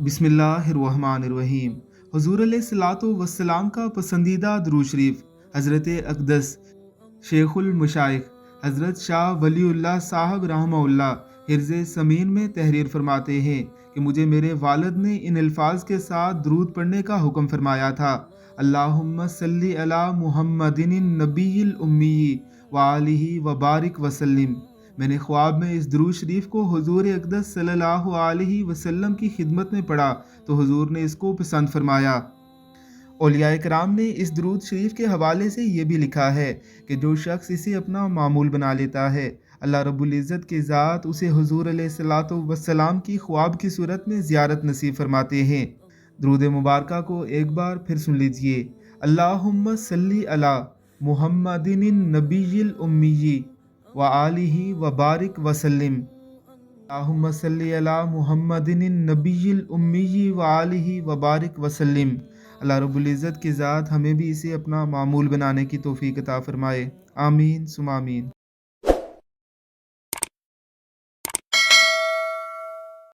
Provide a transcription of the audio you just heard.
बिस्मिल्लाहिर्रहमानिर्रहीम। हुज़ूर अलैहिस्सलातु वस्सलाम का पसंदीदा दरूद शरीफ हज़रत अक़दस शेखुल मशाइख हज़रत शाह वलीउल्लाह साहब रहमहुल्लाह हिर्ज़े समीन में तहरीर फरमाते हैं कि मुझे मेरे वालिद ने इन अल्फाज के साथ दरूद पढ़ने का हुक्म फरमाया था। अल्लाहुम्मा सल्ली अला मुहम्मदिन नबील उम्मी व आलिही व बारिक वसल्लिम। मैंने ख्वाब में इस दरूद शरीफ को हुजूर अक़दस सल्लल्लाहु अलैहि वसल्लम की खिदमत में पढ़ा तो हुजूर ने इसको पसंद फरमाया। औलिया कराम ने इस दरूद शरीफ के हवाले से ये भी लिखा है कि जो शख्स इसे अपना मामूल बना लेता है, अल्लाह रब्बुल इज़्ज़त के ज़ात उसे हुजूर अलैहिस्सलातु वस्सलाम की ख्वाब की सूरत में ज़ियारत नसीब फरमाते हैं। दरूद मुबारक को एक बार फिर सुन लीजिए। अल्लाहुम्मा सल्ली अला मुहम्मदिन नबील उम्मी व आलिही व बारिक वसल्लिम। अल्लाहुम्मा सल्ली अला मुहम्मदिन नबील उम्मी व आलिही व बारिक वसल्लिम। अल्लाह रब्बुल इज़्ज़त की ज़ात हमें भी इसे अपना मामूल बनाने की तौफीक अता फ़रमाए। आमीन सुमा आमीन।